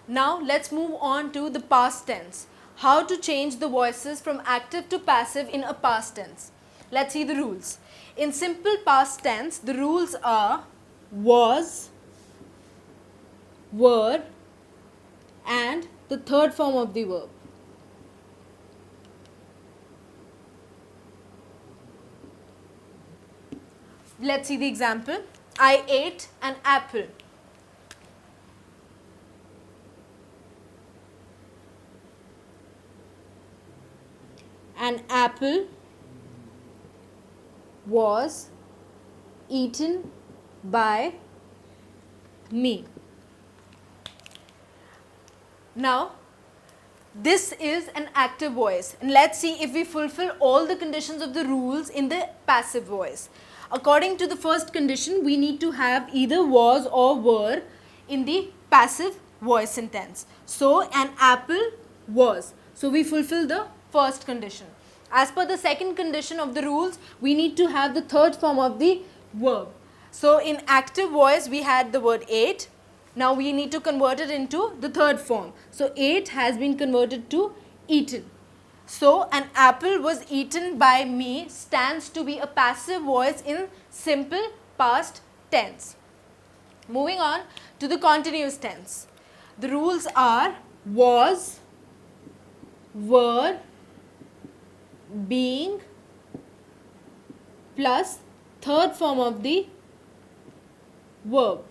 Now let's move on to the past tense. How to change the voices from active to passive in a past tense. Let's see the rules. In simple past tense, the rules are was, were, and the third form of the verb. Let's see the example. I ate an apple. An apple was eaten by me. Now, this is an active voice, and let's see if we fulfill all the conditions of the rules in the passive voice. According to the first condition, we need to have either was or were in the passive voice sentence. So, an apple was. So, we fulfill the first condition. As per the second condition of the rules, we need to have the third form of the verb. So, in active voice, we had the word ate. Now, we need to convert it into the third form. So, ate has been converted to eaten. So, an apple was eaten by me stands to be a passive voice in simple past tense. Moving on to the continuous tense. The rules are was, were, being plus third form of the verb.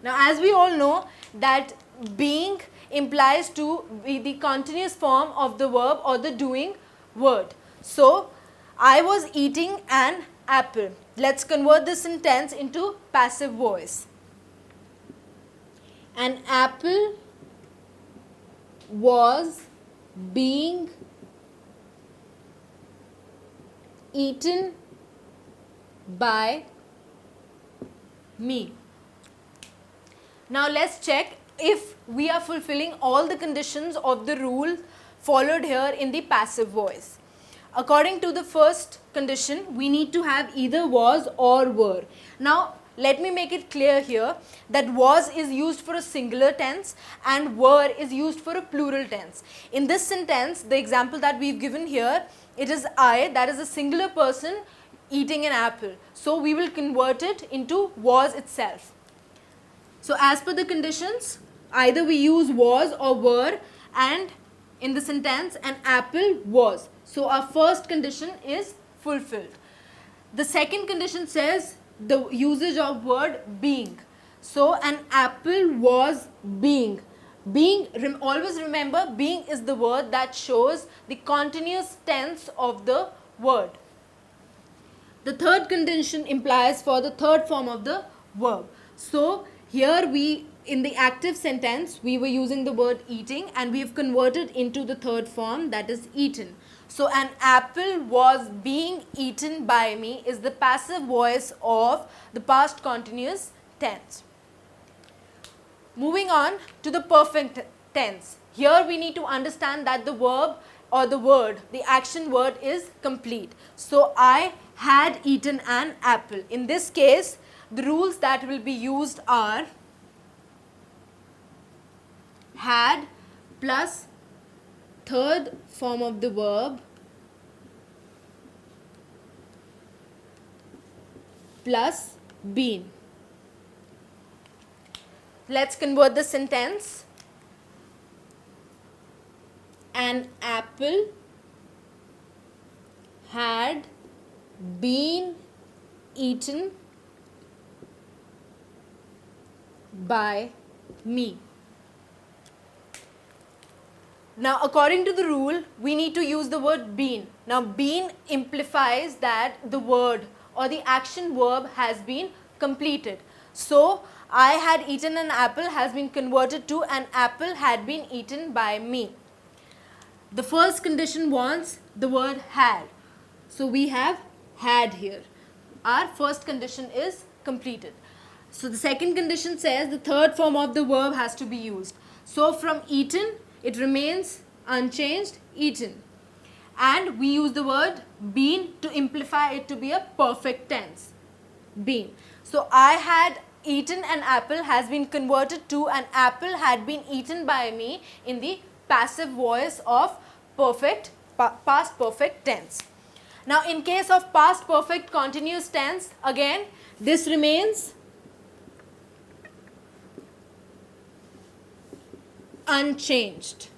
Now, as we all know that being implies to be the continuous form of the verb or the doing word. So, I was eating an apple. Let's convert this sentence into passive voice. An apple was being eaten by me. Now let's check if we are fulfilling all the conditions of the rule followed here in the passive voice. According to the first condition, we need to have either was or were. Now let me make it clear here that was is used for a singular tense and were is used for a plural tense. In this sentence, the example that we've given here, it is I, that is a singular person eating an apple. So we will convert it into was itself. So as per the conditions, either we use was or were, and in the sentence an apple was. So our first condition is fulfilled. The second condition says the usage of word being. So an apple was being. Being, always remember, being is the word that shows the continuous tense of the word. The third condition implies for the third form of the verb. So here we, in the active sentence, we were using the word eating and we have converted into the third form, that is eaten. So an apple was being eaten by me is the passive voice of the past continuous tense. Moving on to the perfect tense. Here we need to understand that the verb or the word, the action word is complete. So I had eaten an apple. In this case, the rules that will be used are had plus third form of the verb plus been. Let's convert the sentence. An apple had been eaten by me. Now, according to the rule, we need to use the word been. Now, been implies that the word or the action verb has been completed. So, I had eaten an apple has been converted to an apple had been eaten by me. The first condition wants the word had. So, we have had here. Our first condition is completed. So, the second condition says the third form of the verb has to be used. So, from eaten, it remains unchanged, eaten. And we use the word been to amplify it to be a perfect tense. Been. So, I had eaten an apple has been converted to an apple had been eaten by me in the passive voice of past perfect tense. Now in case of past perfect continuous tense, again this remains unchanged.